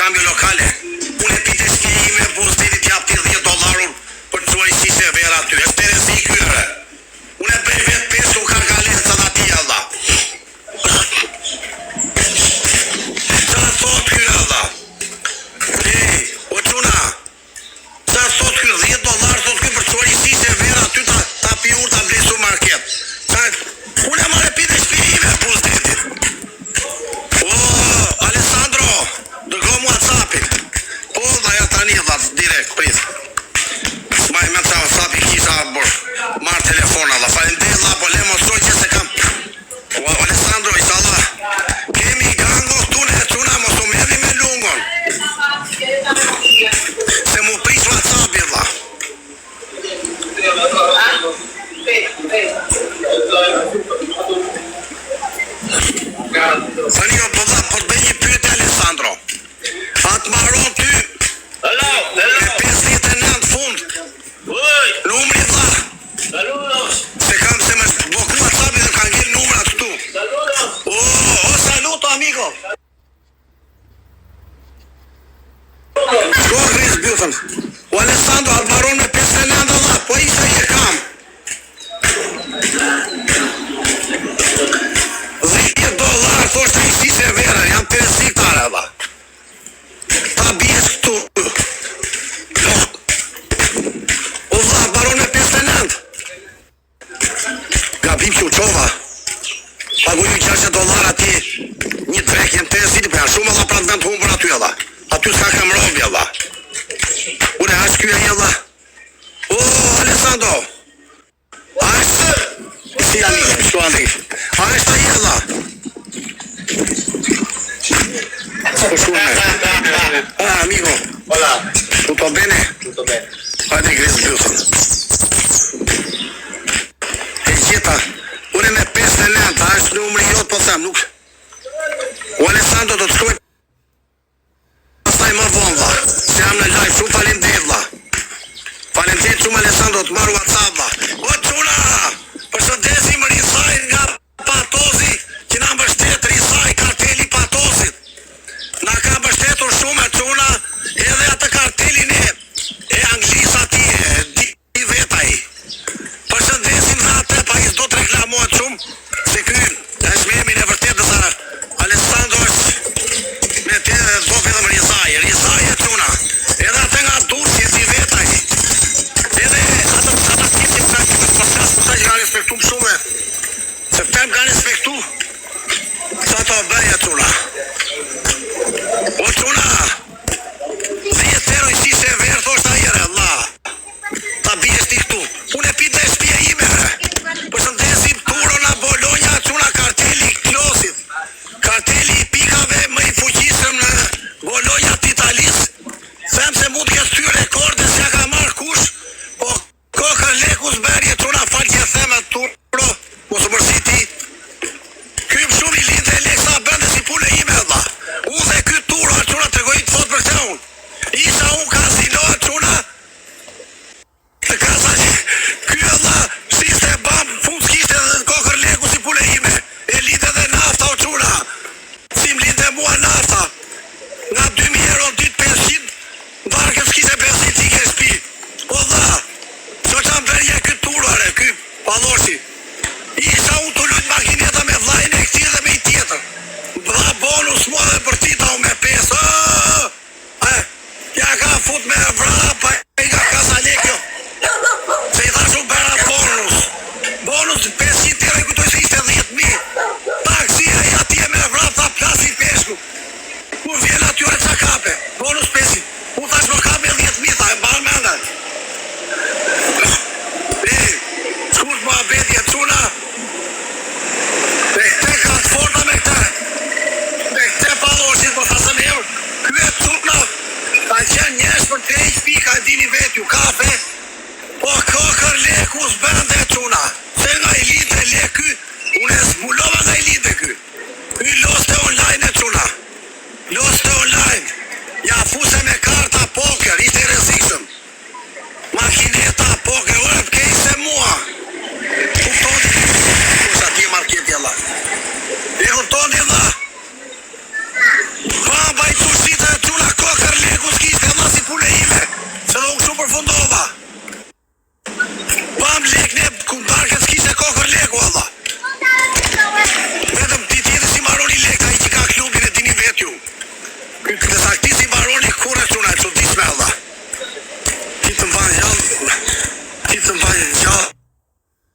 kambio lokale. Unë e pite shkje ime, pozitivit jap ti $10 për të quaj si se vera aty. E shperesi i kyre. Unë e bëj vetë pesu karkalesa dhe ati Allah. Qa thot kyre Allah? O quna, qa thot kyre $10 thot kyre për të quaj si se vera aty ta piur ta blesu market. Unë e marrë pite shkje ime, pozitivit. Alessandro, dërgom WhatsApp-in. Po, dhe ja tani dha direkt, prit. Smaj me ta WhatsApp-i kisha marrë telefona dha. Falenderoj dha, po le mostroj që se kam. Alessandro, inshallah. Kemi gango këtu ne çuna mos u merrni me lungon. Se mu prit WhatsApp-i dha. Tani jo po të bëj një pyetje Alessandro. Atë maron ty. Hello. 59 fund. Numri dha. Saludos. Se kam se më bloku WhatsApp-i dhe ka ngel numrat këtu. Saludos. Saluto amigo. Corres Bjutën. O Alessandro atë maron me 59 dha. Po isha i e kam. $10 thoshtë i si se vera, jam 5 hektare dha. Ta bjes këtu. O dha, baron me 59. Gabim që u qova. Paguju $60 ati, një trek jem 5 viti, për janë shumë dha pra të vend humbër aty dha. Aty s'ka kam robja dha. Ure, ashtë kjo e dha. O, Alessandro. Ashtë. Si amici, shtu Andri. Ashtë a dha. Amico. Hola. Tutto bene? Tutto bene. Hajde Gris Bjutën. E gjitha, unë me 59, është numri jot po them, nuk. O Alessandro do të shkruaj pastaj më vonë dha. Se jam në live, shumë faleminderit dha. Faleminderit shumë Alessandro të marr WhatsApp dha. O çuna, përshëndesim Risaj nga Patozi, që na mbështet Risaj, karteli Patosit. Na ka mbështetur shumë e çuna, edhe atë kartelin e Anglisë ati, di vetaj. Përshëndesim dhe atë, pa i s'do të reklamohet shumë, se ky është me emin e vërtet dhe sa Alessandro është me të do vetëm Risaj e çuna. Edhe atë nga Durrësi di vetaj. Edhe ata tipit që ka respektu më shumë, se tem ka respektu, sa to bëja çuna. O çuna, 10 euro i si se verë, thoshtë ajere, Allah. Ta bjes ti këtu. Unë e pite shpia ime, përshëndesim Turona Bologna, çuna karteli Klosit. Karteli i pikave më i fuqishëm në Bologna të Italis. Them se mund t'ke sty rekorde, se ja ka marrë kush, po kokër lekus berje, çuna falë që themet Turo, mos u përsi ti. Kym shumë i lindë e leksa bënde si pune ime, dha. Unë dhe ky Turo, çuna të regojit fot për këta unë. Isha unë kasino, çuna. Ky e dha, shiste e bam, fund s'kishte dhe kokër leku si pune ime. E lindë dhe nafta, o çuna. Si m'lindë e mua nafta. Nga 2000 euro në ditë 500, varkën s'kishte 500 që i ke shpi. O dha, që që më verje ky Turore, ky Palloshi. Isha unë të lujtë makineta me vlajnë e këti dhe me i tjetër. Dha bonus mua dhe për tita unë me 5. Ja ka fut me vrapa, i ka kasa lekjo. Se i thash unë bera bonus. Bonus 500 euro i kujtoj se ishte 10.000. Taksia i atje me vrap, tha plasi peshku. Unë vjen atyre qa kape. Bonus 500. Unë thash më kape 10.000, tha e mbalë me ndat. Shkurt më abetje çuna. Te ka të forta me këta. Me këte Palloshit, po thasëm eurë. Ky e çuna. Ka qenë njesh për 3 pika e dini vetju, kafe. Po kokër leku s'bënde çuna. Se nga i linte leky, unë e zbulova nga i linte ky. Ky loste online e çuna. Loste online. Ja fuse me karta poker, ishte rrezikshëm. Makineta poker, ore pëkej se mua. Kuptoni, kush ati marketi Allah. E kuptoni dha. Pa bajtushita e çuna kjo. Këtë saktisi baroni kure quna e që disme Allah. Ti të mbanë gjallë. Ti të mbanë gjallë.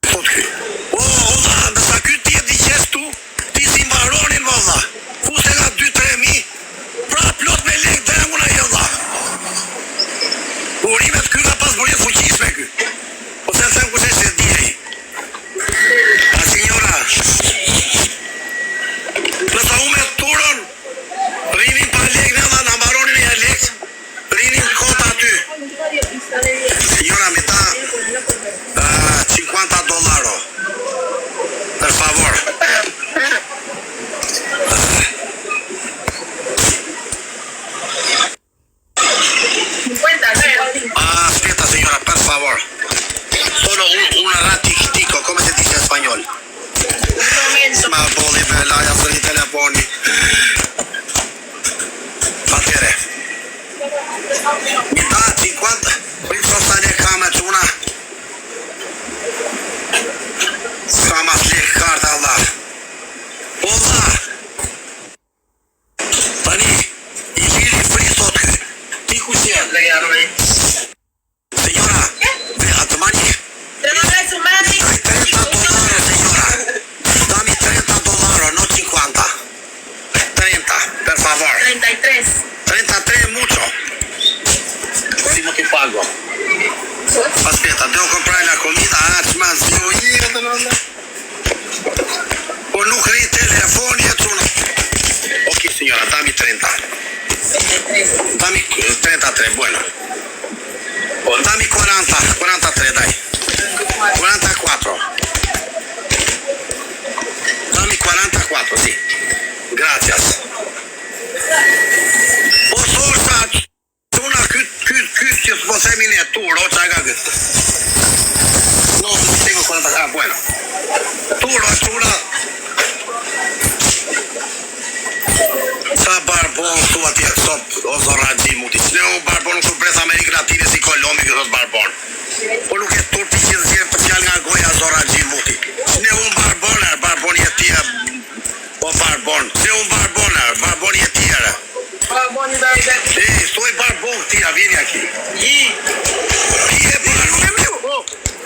Thot kjo. O, Allah, nësa kjo ti e di qestu, ti si mbaronin më Allah. Fuse nga 2-3 mi, pra plot me lek dhe nguna i Allah. Urimet kjo nga pas bërjet fuqisme kjo. Po se them kushe se dijej. A signora, nësa ume turën, rinin pa lek në dhe në mbaronin e lek, rinin kota aty. Signora, mi ta $50, per favor. Aspetta signora, per favor. Solo un ratico, come si dice in spagnolo? Ma boli bella, ja sono i telefoni. Fatere. Mi dà 50, qui sono stare cama una. Sama slik karta Allah. Allah. Tani, i liri fri sot kë. Ti ku si e? Signora, ve atmani. $30, signora. Dammi $30, no 50. 30, per favor. 33 mucho. Primo ti pago. Aspetta, devo comprare la comida, ma zio io. O nuk rri telefoni e çuna. Ok signora, dammi 30. Dammi 33, bueno. Dammi 43 dai. 44. Dammi 44, sì. Gracias. O sorsa çuna kyt që po themi ne tur, o çka këtë. No, tengo 40, bueno. Turo, çuna. Sa barbon tu atje stop o zorraxhi muti. Ne un barbon kur pres Amerikën Latine si Kolombi që thot barbon. Po nuk e turpi që zgjer të fjalë nga goja zorraxhi muti. Ne un barboni e tjerë. Po barbon, se un barboni e tjerë. Barboni da ide. Stoi barbon tira, vieni aqui.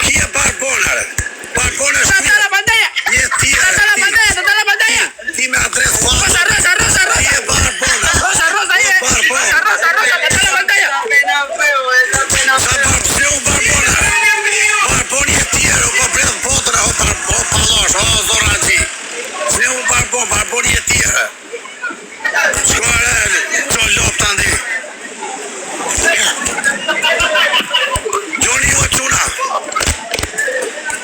Chi è barbonare? Barbonare. Salta la pantalla. Salta la pantalla. Dime adres falso. Rosa. Chi è barbonare? Rosa, Rosa, salta la pantalla. Se un barbonare. Barboni e tjerë, po bredh potra, o palosh, o zorraxhi. Se un barboni e tjerë. Shkore, qo lopë të ndi. Gjoni o quna.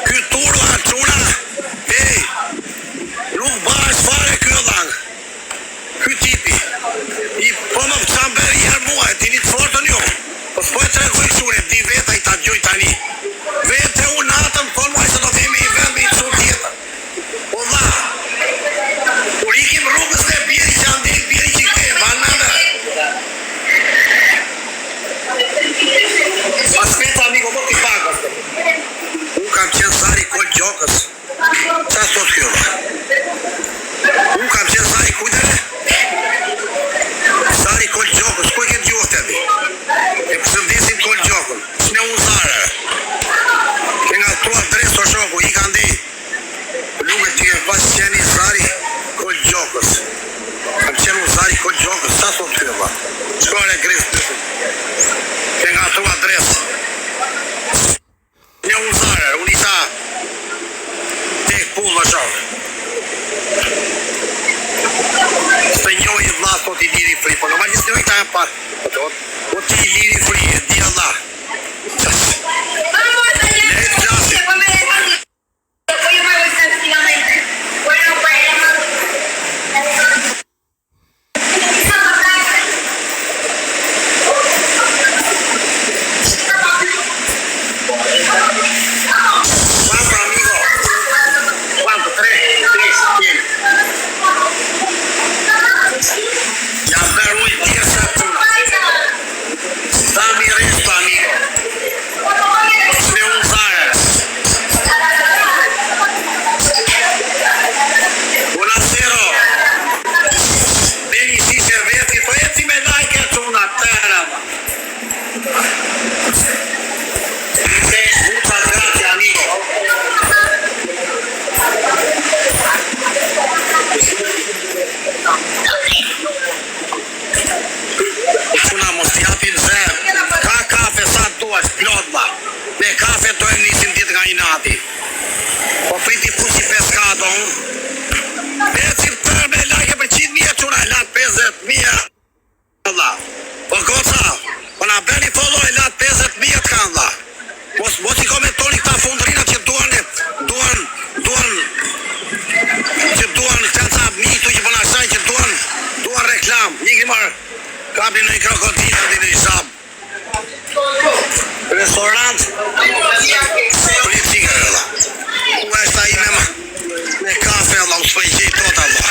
Ky turu a quna. Nuk bash fare kjo dhang. Ky tipi. I po më çamber i her muaj, dini të fortën jo. Po s'po e tregoj qune, di veta i ta gjoj tani. Vete unë natën, thonë muaj se do themi i vend me i qurë tjetër. O dha. Kur ikim rrugës dhe bjeri që andek, bjeri që ke, banane. Aspetta amico, mo ti pago. Unë kam qenë Zari Kol Gjokës. Qa sot kjo? Unë kam qenë Zari kujdere? Zari Kol Gjokës, ku e ke gjohë të di? E përshëndesim Kol Gjokën. Shne unë Zare. Ke nga tu adres o shoku, i ka ndi. Lume ty e pas qeni Zari Kol Gjokës. Kam qenë unë Zari Kol Gjokës, qa sot kjo ba? Shkore grisë. Ke nga tu adres. Një unë Zare, unë i ta tek pull më shokë. Së njoj i vla sot i liri fri, po normalisht njoj ta e par. Po ti i liri fri, e di Allah. Lejtë gjasi. ato unë. Becim tërë me lajke për 100.000 quna, latë 50.000. Allah. Po goca, po na beni follow e latë 50.000 të kanë dha. Mos i komentoni këta fundrina që duan këta mitu që përna shaj që duan reklam. Njëki marë kapin në i krokodina dhe në i sham. Restorant politika Allah. U është a i me kafe Allah, u shpëjgjej tot Allah.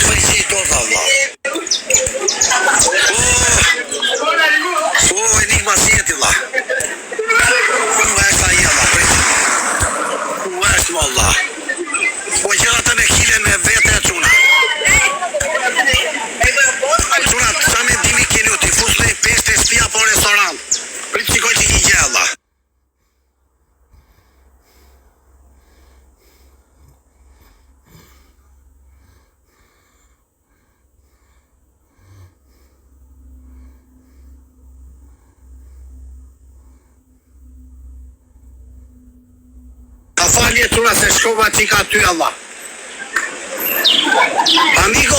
Shpëjgjej tot Allah. Enigma sjeti Allah. U është a i Allah, u është më Allah. Po gjëra të me kile me vete e quna. Quna, sa me dimi keni u t'i fus me 5 spia po restorant. Pritë qikoj që ki gjë Allah. Falje quna se shkova qika ty Allah. Amigo,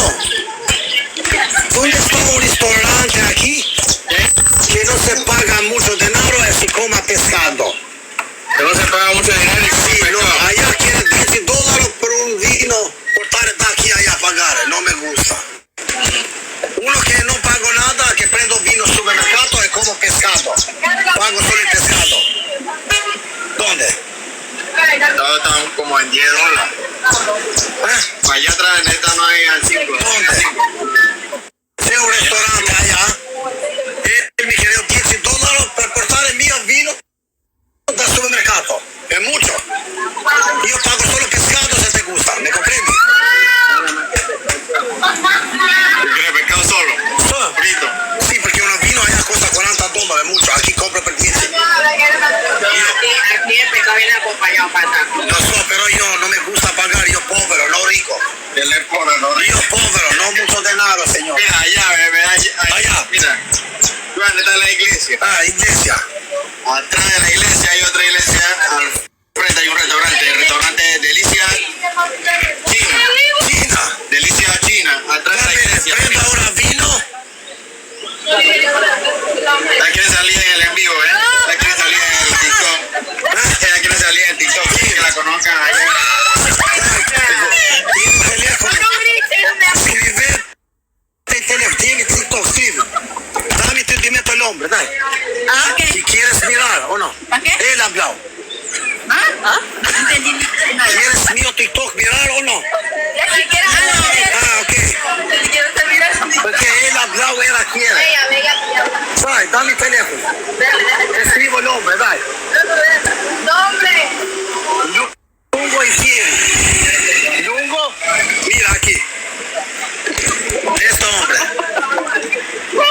¿dónde está un restaurante aquí que no se paga mucho dinero y se coma pescado? Que no se paga mucho dinero y Sí, no, allá quieren $10 por un vino por estar de aquí allá a pagar, no me gusta. Uno que no pago nada, que prendo vino supermercado y como pescado. Pago solo el pescado. ¿Dónde? todos están como en $10. Allá atrás en esta no hay al 5. ¿Dónde? C'è un ristorante allá. Él me quiere $10 per portare il mio vino dal supermercato. È mucho. Io pago solo pescado se te gusta, ¿me comprendi? ¿Quieres pescado solo? Solo. Frito. Sí, porque uno vino allá cuesta $40, mucho. Aquí compro per 10. Aquí el pescado viene acompañado para Lo so, pero yo no me gusta pagar, yo pobre, no rico. Él es pobre, no rico. Yo pobre, no mucho dinero, señor. Mira, allá, bebé, Allá. Mira, ¿dónde está la iglesia? Ah, iglesia. Atrás de la iglesia hay otra iglesia. Al frente hay un restaurante. El restaurante Delicia China. China. Delicia China. Atrás de la iglesia. Prendo ahora vino. La quiere salir en el en vivo, ¿eh? La quiere salir en el TikTok. Ella quiere salir en TikTok. Que la conozcan allá. Tiene teléfono. Scrive. Tiene TikTok, scrive. Dame te meto el hombre, dai. Ah, ok. Si quieres mirar o no. ¿Para qué? Él ha hablado. ¿Ah? Entendí nada. ¿Quieres mío TikTok mirar o no? Si quieres, Ah, ok. si quieres terminar. Porque él ha hablado, él quiere. Dai, dame el teléfono. Escribo el hombre, dai. Nombre. Lungo y 100. Lungo, mira aquí. Este hombre.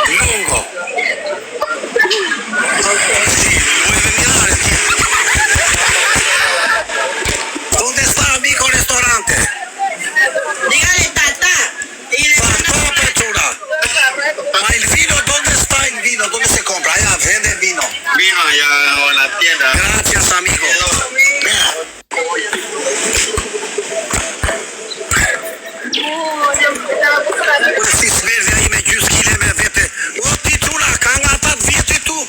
Lungo. Sí, voy a mirar. ¿Dónde está amigo restaurante? Dígale tata. Y le Papá Pechura. ¿El vino? ¿Dónde está el vino? ¿Dónde se compra? Allá vende vino. Vino allá en la tienda. Gracias, amigo. Mira. Si smerdi ai me gjys kile me vete. O ti çuna, ka nga ata të vjetit tu.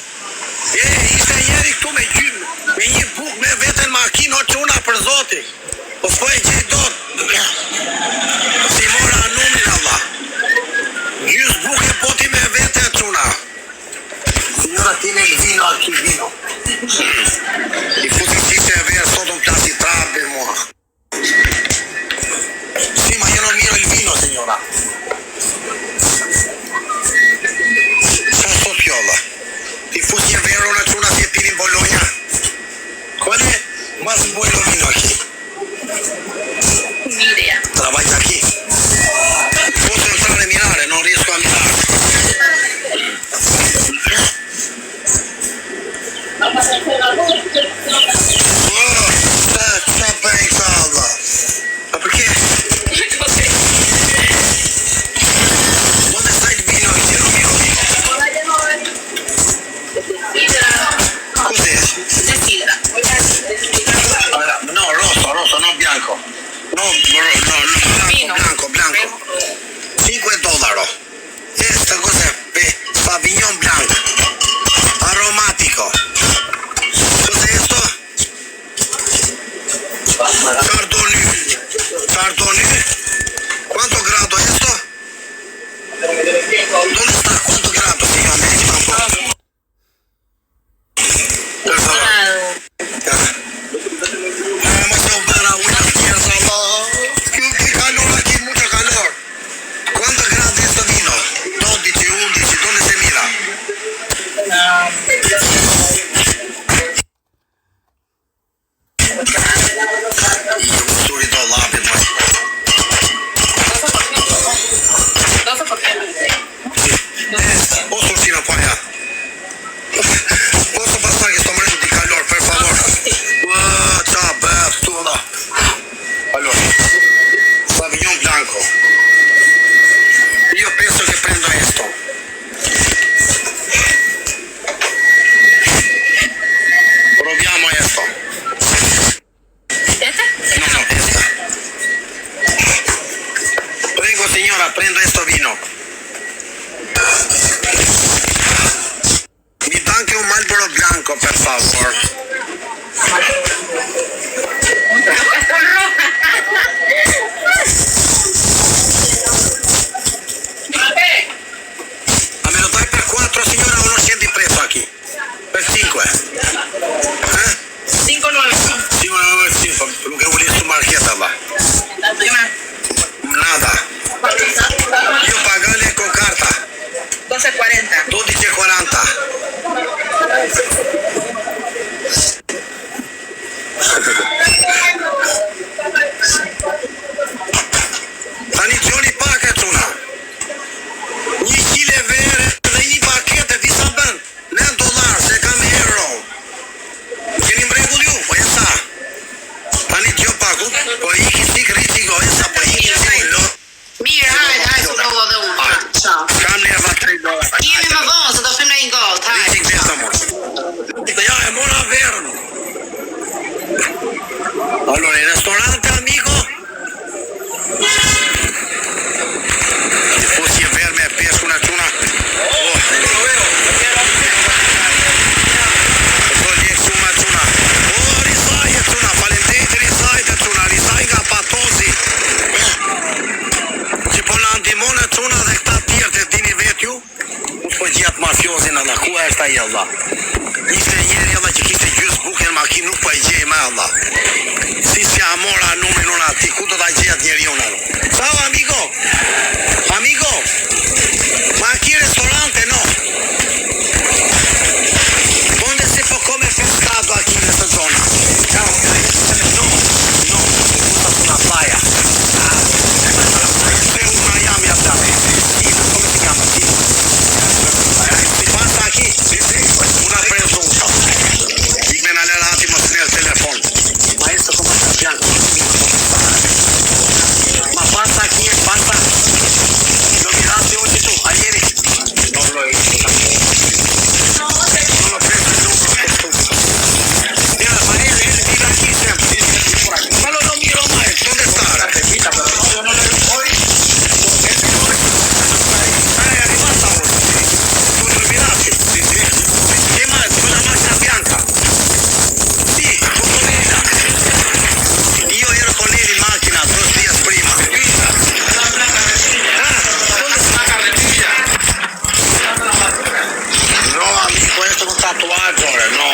Ishte njeri këtu me gjym, me një buk me vete në makinë, o çuna për zoti. Po s'po e gjej dot. Si mora numin Allah. Gjys buk e poti me vete çuna. Signora, tiene il vino aquí, vino. I futi si se avere sotto un plastic trap e mua. Sì, ma io non miro il vino, signora. Sono soppiola. Ti fossi avere una ciuna si è piena in Bologna. ¿Cuál es más bueno vino aquí? Ni idea. Trabaja aquí. Posso entrare a mirare, non riesco a mirare. ¿Dónde está? ¿Cuántos grados, señor? Me dice un poco. Por favor. Vamos a ver a una pieza, qué calor aquí, mucho calor. ¿Cuántos grados esto vino? 12, 11, ¿dónde se mira? Y un surito lápiz, pues. Posso ir para allá. Posso pasar que estoy muriendo de calor, por favor. Está aberto. Allora, Sauvignon Blanco. Io penso che prendo esto. Proviamo esto. ¿Este? No, esta. Prego, signora, prendo esto vino. Mi da anche un Marlboro Blanco, per favor. Ma me lo dai per 4, signora, o non scendi il prezzo qui? Per 5? 5.95. 5,95, lo che vuoi su marchetta va. ¿Qué más? Nada. Io pagale con carta. 12.40. 12,40. Tani Johnny paket una. 1 kile vere dhe 1 pakete disa bën. $9 se kam euro. Keni mbregull ju, po e sa. Tani gjo pakut, po iki si kritiko, e sa po iki si lo. Mirë, hajde, s'u do dhe unë. Kam neva $3. Jemi më vonë, se do fim në një gotë, hajde. Rritik veta mor. Ja, e mora verën. Allora, il ristorante, amico? Se fossi a verme e pesco una tuna. Oh. Kolleksu me tuna. Oh, risaj e tuna. Faleminderit, risaj e tuna. Risaj nga patosi. Që po na ndihmon e tuna dhe këta tjerë të dini vet ju. Unë po gjatë mafiozin alla. Ku është ai alla? Ishte njeri alla që kishte gjysë buke në makinë, nuk po e gjej me alla. Si s'ja mora numrin unë ati, ku do t'a gjetë njeri unë? Ciao amico! Amico! Ma aquí ristorante no? Donde se può comer pescado aquí en esta zona? No, no, me gusta una playa. C'è un Miami a Miami. ¿Cómo se llama? Si pasa aquí? Una presunta. Dígame al attimo nel telefono. Maestro, ¿cómo está Bianco? Ma pasa aquí, pasa. Lo miraste oggi tu, ayer. Non lo he visto. Non lo preso il numero, che stupido. Mira, ma él vive aquí sempre. Ma lo non miro mai, ¿dónde está? Yo no le voy. È arrivata oggi. Tu lo olvidaste? Sì, sì. Che mai? Quella macchina bianca? Sì, tutto nera. Io ero con él in macchina 2 días prima. ¿Dónde está la carretilla? No, amico, esto è un tatuaggio, no.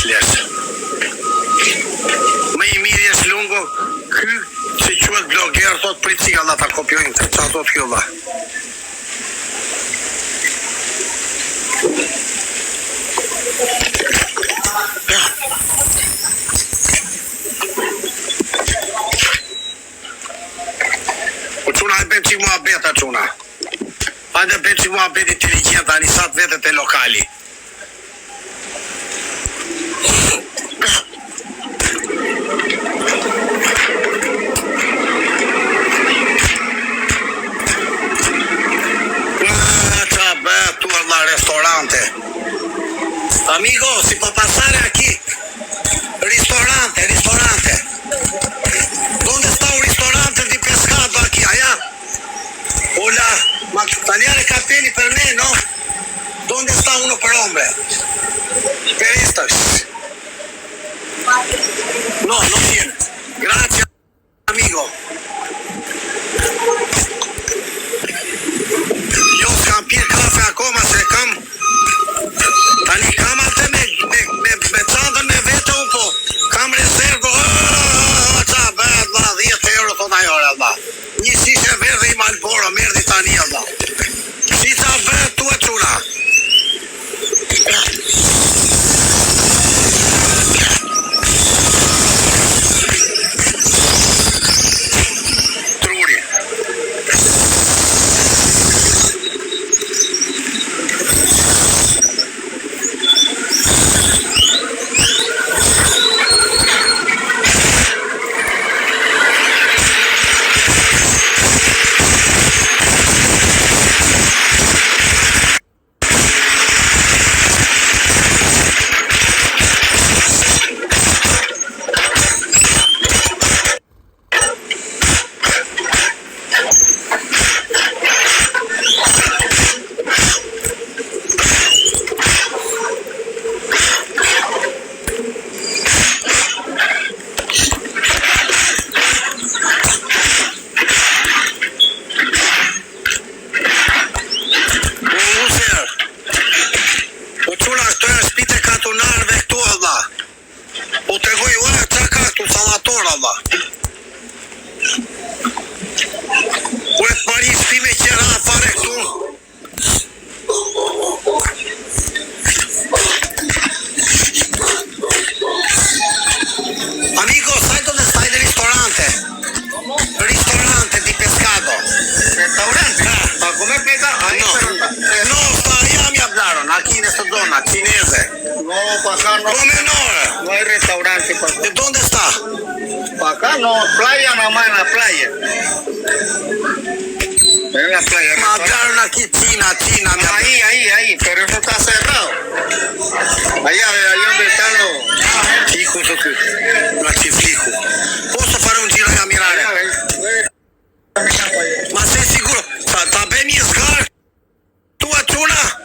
Les. Më i mirë është lungo, ky që quhet bloger, thot prit si Allah ta kopjojnë, qa thot kjo dha. Po quna e ben që mua beta quna. Hajde ben që mua bet inteligent, anisat vetët e lokali. Ristorante. Amigo, si può passare aquí. Ristorante. ¿Dónde está un ristorante di pescado aquí? Allá. Hola, ma tagliare i capelli per me, no? ¿Dónde está uno per hombre? Per esta. No, no tiene. Gracias, amigo. majore, Allah. Një shishe verdhe i Marlboro, merdi tani, Allah. Shisha verdhe tu e quna. Truri. Aquí en esta zona, chinese. No, para acá no. Come no. No hay restaurante para acá. ¿De dónde está? Para acá no, playa nomás en la playa. En la playa. Me hablaron aquí China. Ahí, pero eso está cerrado. Allá donde están los hijos, los hijos. Posso fare un giro a mirare? Ma sei sicuro? Sta bene in scar? Tu a Ciuna?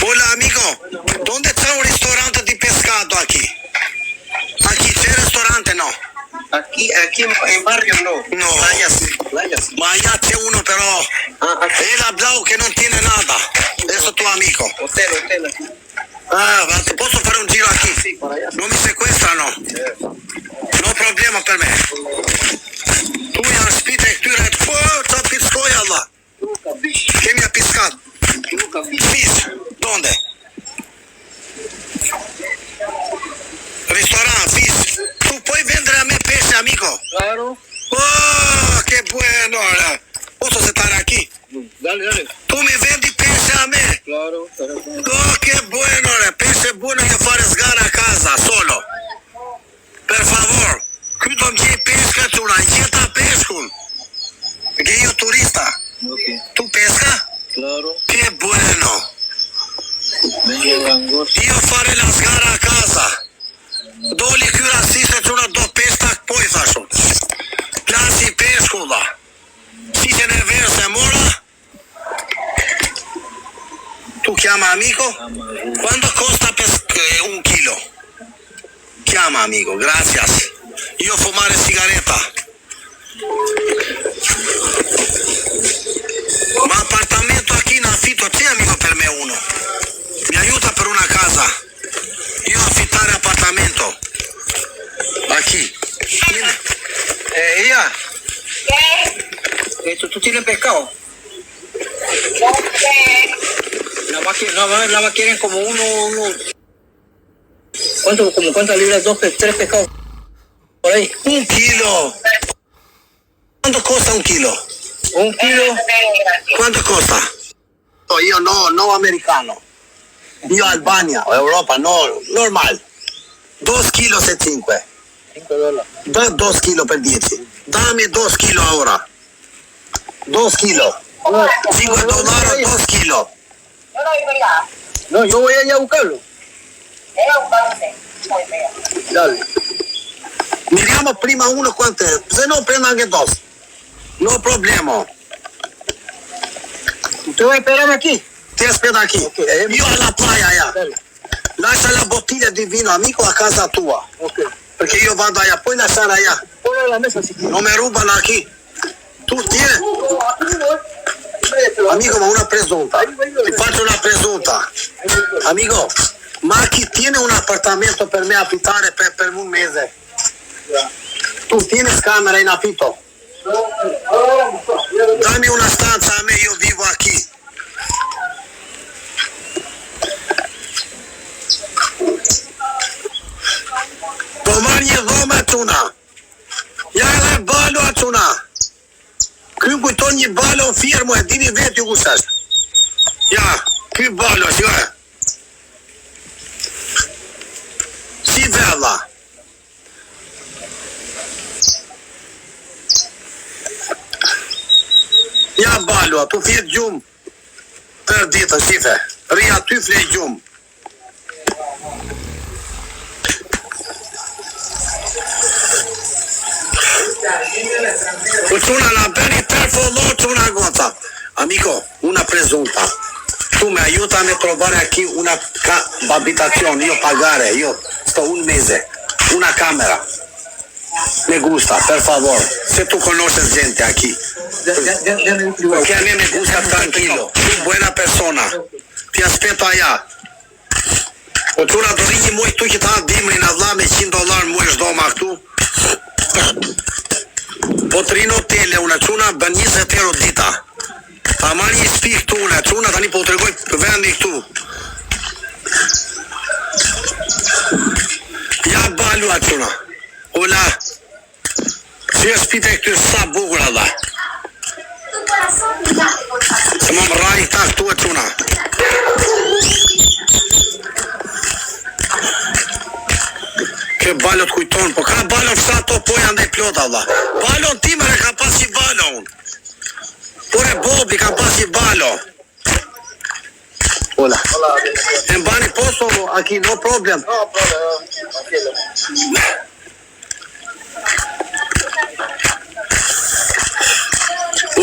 Hola amigo, ¿dónde está un restaurante de pescado aquí? Aquí, ¿c'è ristorante no? Aquí en barrio no. No. Playa sí. Ma allá c'è uno però, él ha hablado que no tiene nada. Eso es tu amigo. Hotel. Ah, ¿te posso fare un giro aquí? Sí, por allá. Non mi sequestrano? No problema per me. Tu janë shpite e këtyre të qa piskoj Allah. Kemi a piskat. Fish, donde? Ristorante, fish. Tu puoi vendere a me pesce, amico? Claro. Oh, che bueno. Posso stare aquí? Dale. Tu mi vendi pesce a me? Claro. Oh, che bueno, pesce buono io fare sgara a casa, solo. Per favor, qui do m'gjej pesca që una jeta peshkun. Che io turista. Okay. Tu pesca? Claro. Che bueno. Io fare la sgara a casa. Doli ky rastisht që una do peshka poi thashun. Plasi peshku dha. Si që ne verë se mora. Tu chiama amico? Quanto costa un chilo? Chiama amico, gracias. Io fumare sigaretta. Ma appartamento aquí in affitto c'è amico per me uno? Mi aiuta per una casa? Io affittare appartamento. Aquí. Ella. ¿Tú tienes pescado? Nada más quieren como uno. ¿Cuántas libras? Tres pescados. Por ahí. Un kilo. ¿Cuánto costa un kilo? Un kilo. ¿Cuánto costa? Io no americano. Io Albania o Europa, no, normal. 2 kilos e 5. $5. Da 2 kilos per 10. Dame 2 kilos ahora. 2 kilos. $5, 2 kilos. No, yo voy allá a buscarlo. Dale. Miriamo prima uno quanto è, se no prendo anche 2. No problema. ¿Usted va a esperarme aquí? Ti aspetto aquí. Okay. Io alla playa allá. Dale. lascia la bottiglia di vino amico a casa tua. Ok. Perché io vado allá, puoi lasciare allá. Ponlo en la mesa si quieres. Non mi rubano aquí. Tu tieni. Amico, ma una presunta. Ti faccio una presunta. Amico, ma chi tiene un appartamento per me affittare per un mese? Tu tienes camera in affitto? Dammi una stanza a me, io vivo aquí. Domani e dhoma e quna. Ja edhe balo a quna. Ky kujton një balo firmo, e dini vetë ju kush është. Ja, ky balo, shikoj. Si vella. Ja balo, tu fjet gjumë për ditën, shife. Ri aty flet gjumë. Po quna la beni per follo quna gota. Amico, una presunta. Tu me aiutami a trovare aquí una abitazione, io pagare, io sto un mese, una camera. Me gusta, per favor. Se tu conoces gente aquí. Porque a mí me gusta tranquilo. Tu buena persona. Ti aspetto allá. Po quna do rinji muj tu që ta dimrin Allah me $100 muj shdo ma këtu. Po të rinë hotele, una quna bën 20 euro dita. Ta marri një spi këtu, una quna tani po të regoj vendi këtu. Ja balu a quna. Ola, si e spite këtu sa bukur Allah. Se më më rari ta këtu e quna. Ke balot kujton, po ka balon sa to po janë dhe plot Allah. Balon timere ka pas i balo unë. Pore Bobi ka pas i balo. Hola. E mbani posto aquí, no problem. No problem. Tranquilo.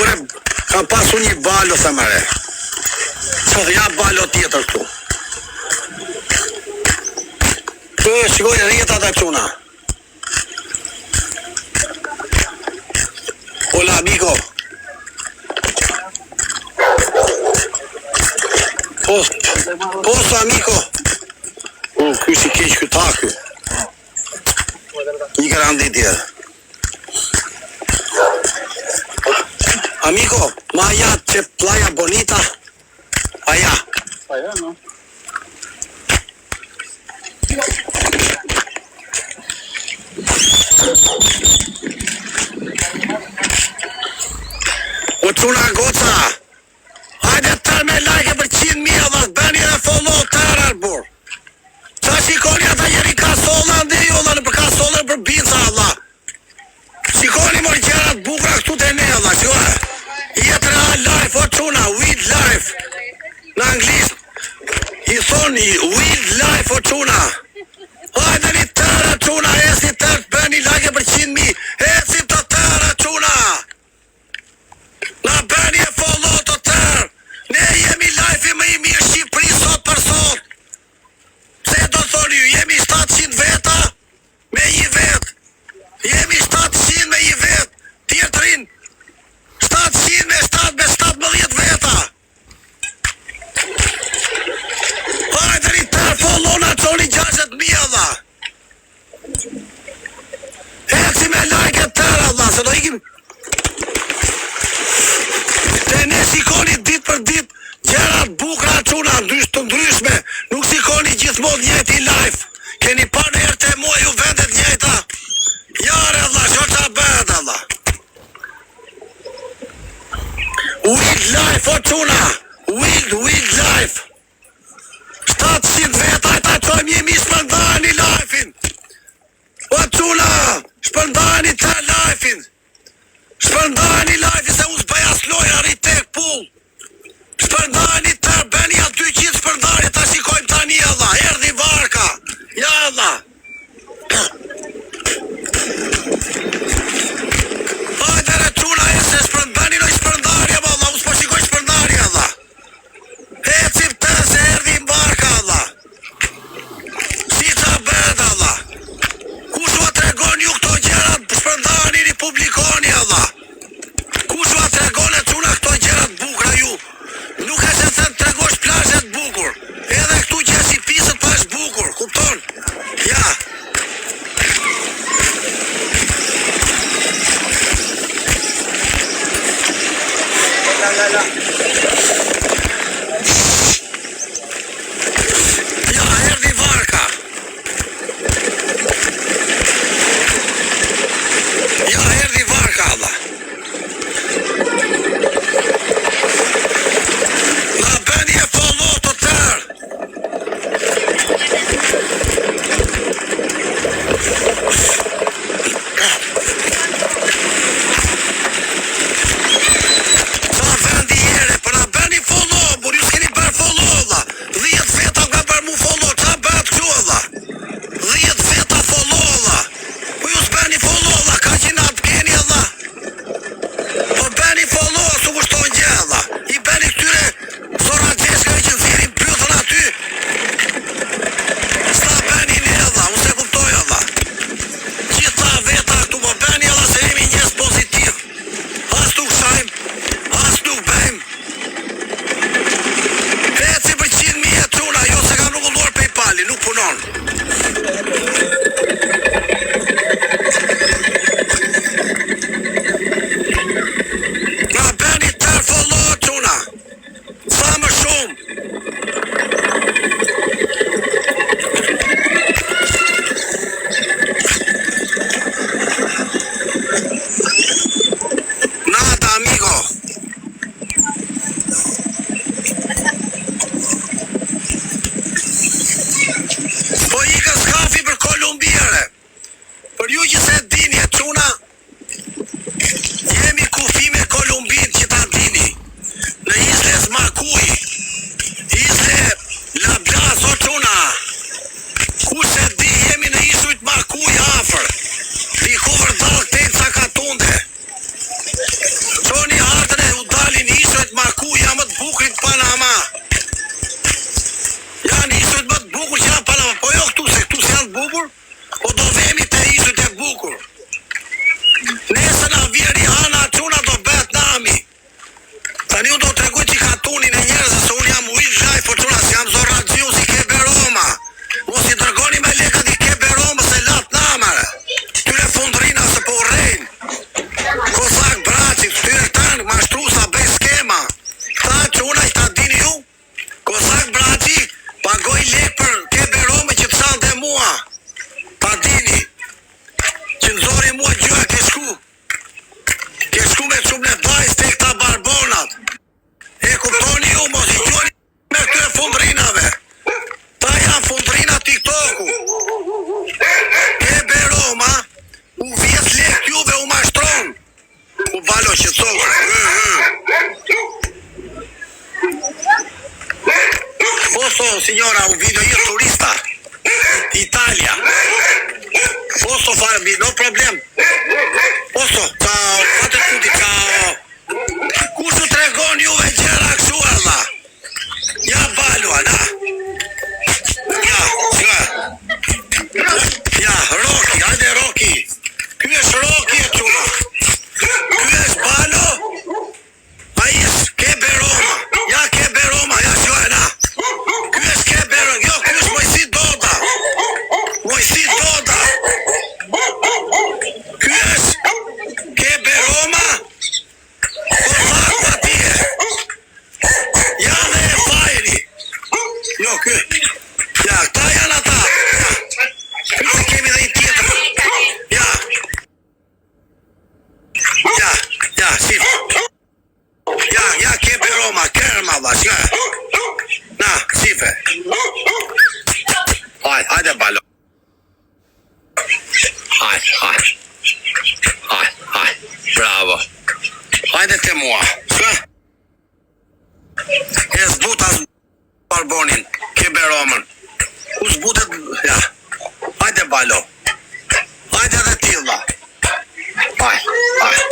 Ure, ka pas unë një balo, themere. Që dhe ja balo tjetër këtu. Të shikoj rjeta të quna. Hola, amigo. Posto, amico. Ky si keq ky taky. I grandi tjetër. Amico, ma allá c'è playa bonita? Allá. Allá, ¿no? O quna goca, hajde tërë me like për 100.000 dhe bëni dhe follow tërë arbor. Qa shikoni ata jeri kasolla ndë jolla në për kasolla për binca Allah. Shikoni mor gjerat bukra këtu të ne Allah, shikoni. Jetë real life, o quna, weed life. Në anglisht, i thoni weed life, o quna. Hajde një tërë quna, esi tërë, bëni like për 100.000, esi të tërë quna. Na bëni e follow të tërë. Ne jemi life më i mirë Shqipëri sot për sot. Pse do thoni ju, jemi 700 veta me i vet. Jemi 700 me i vet. Tjetërin 700 me 17 veta. Hajde një tërë follow na qoni 60.000 Allah. Eci me like e tërë Allah, se do ikim. Te ne shikoni dit për dit gjerat bukra quna të ndryshme. Nuk shikoni gjithmonë njëti life. Keni parë herë të mua ju vendet njëta. Jare Allah, që qa bëhet Allah. Wild life, o quna. Wild life. 700 veta e ta qojmë jemi shpërndani life-in. O quna, shpërndani të life-in. Shpërndani life se unë s'bëja s'loja rrit tek pull. Shpërndani tërë, bëni a 200 shpërndani, ta shikojmë tani Allah, erdi varka. Ja Allah. Hajde re quna e se shpërndani noj shpërndari Allah, unë s'po shikoj shpërndari Allah. Ecim të se erdi varka Allah. signora, un video, io turista. Italia. Posso farvi, no problem. Posso, ciao, fate tutti, ciao. Kush u tregon juve gjëra kështu alla? Ja balua, na. Ja, ja, Rocky, hajde Rocky. Ky është Rocky e çuna. Ky është Balo. Ai është Kebe Roma. Ja Kebe Roma, ja shojna. Ky është Kebe Roma. Jo, ky është Mojsi Doda. Mojsi Doda. Ky është Kebe Roma. Ja dhe e fajri. Jo, ky. Ja, këta janë ata. Ky se kemi dhe i tjetër. Ja. Ja, si. Ja, Kebe Roma, Kerma, bashkë. Na, sife. Hajde, Balo. Hajde. Bravo. Hajde te mua. Shka? E zbuta Barbonin, Kebe Romën. U zbutet, ja. Hajde Balo. Hajde dhe tilla. Hajde. Hajde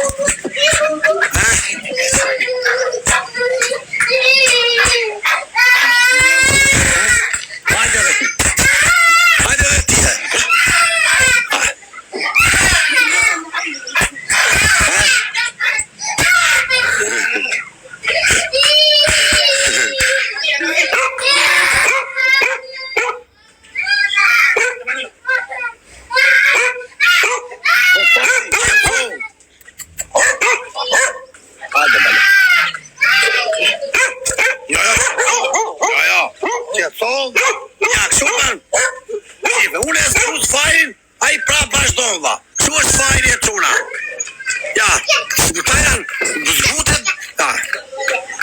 dhe ti. Hajde dhe ti. Unë e zbut fajin, a i pra bashkëdon dha. Që është fajin e tuna? Ja, këta janë zbutet. Ja,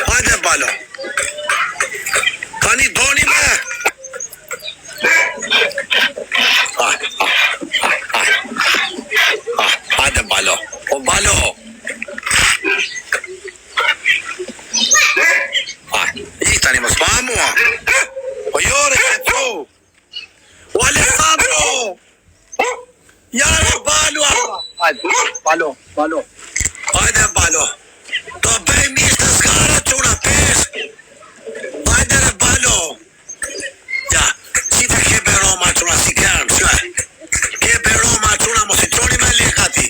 hajde Balo. Tani doni me. Hajde Balo. O Balo. I tani më s'pa mua. O jore që tu. O Alessandro! Jara Balo! Hajde, Balo. Hajde Balo. Do bëjmë ishte skara quna pesh. Hajde re Balo. Ja, si të Kebe Roma quna si kërëm, shkaj. Kebe Roma quna mos i qoni me leka ti.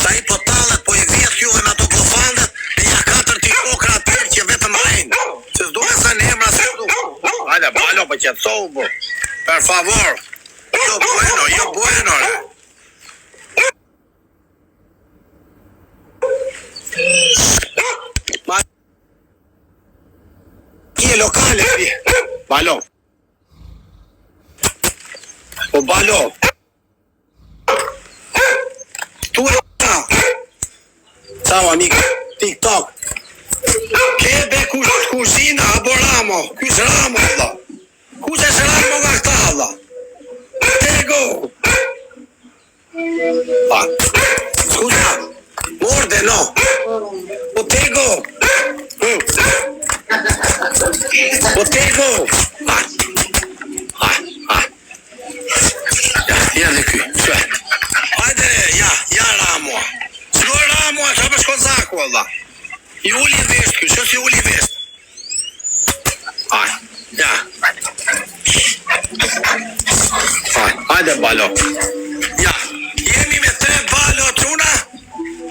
Sa i po talet, po i vjetë juve me ato klofandet, e ja 4 t'i kokra tërë që vetëm rejnë. Se s'du me se në emra se s'du. Hajde Balo, për që të sobu. Per favor. Yo bueno. Ma chi è locale? Balo. O Balo. Tu e ciao amico. TikTok. Kebe cucina a Boramo. Kush Ramo Allah. Kush është Ramo nga këta Allah? Tego. Scusa. Morde no. Potego. Ja dhe ky. Hajde, ja Ramo. S'lo Ramo, qa për shkozaku Allah. I uli vesht ky, që si uli vesht. Ja. Hajde Balo. Ja, jemi me 3 Balo quna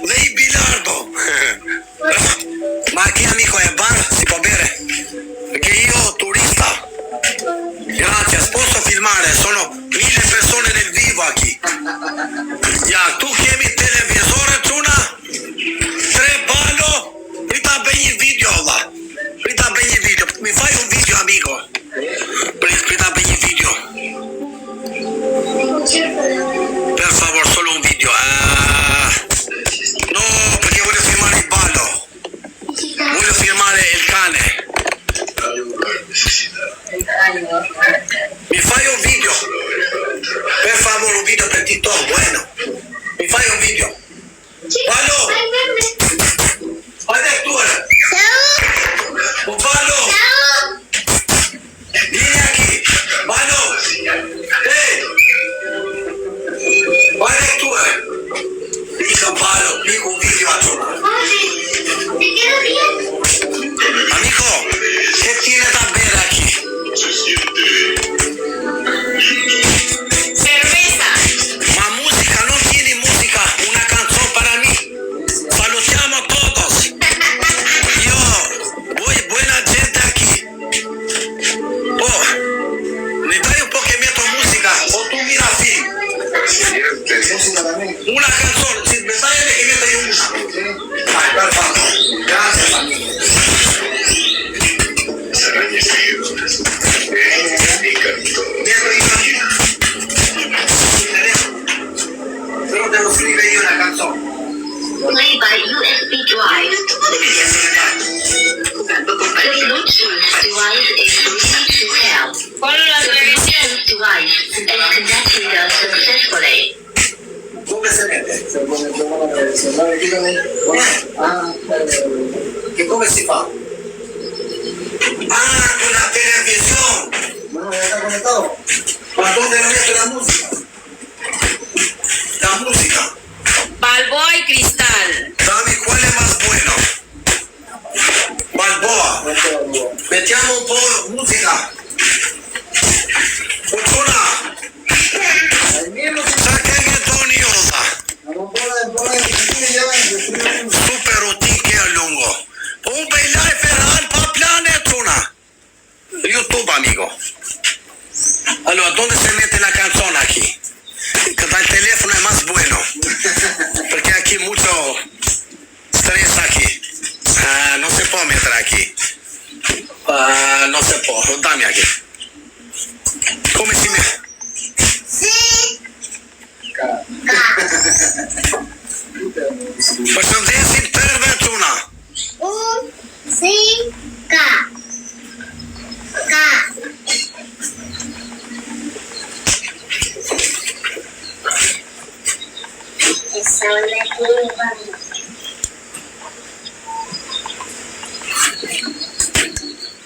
dhe i Bilardo. Ma chi amico è bar, si può bere? Perché io turista. Grazie, posso filmare? Sono 1000 persone nel vivo qui. Ja, tu chiami televisore quna 3 Balo. Rita bëj një video Allah. Mi fai un video amico. Rita bëj një video. Camparo, dico un video a giornata. Amico, che tiene da bere aquí? Cerveza. Ma musica, non tieni musica, una canzone para mí. Salutiamo a todos. Yo, buena gente aquí. Oh, me dai un po' che metto musica o tu mira film. Una canzone, si me dai che metto io una. Vai, perfetto. Grazie amico. Però devo scrivere io una canzone. Play by USB drive. The Bluetooth device is ready to help. Ponlo la televisión. This device is connected successfully. Come se mette? Che come si fa? Ah, con la televisione! No, ya está conectado. Ma dove lo metto la musica? La musica. Balboa y Cristal. Dame cuál es más bueno. Balboa. Mettiamo un po' musica. Fortuna. Sa che è Toniosa. Super routine che è lungo. Un bel live al Paplanetuna. YouTube, amigo. Allora, ¿dónde se mete la canzone aquí? Que el teléfono es más bueno. Porque aquí mucho estrés aquí. Ah, no se puede meter aquí. Ah, no se puede. Dame aquí. Come si mete? Pues non si intervento una.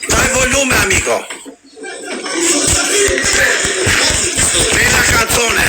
Dai volume, amico. Bella canzone.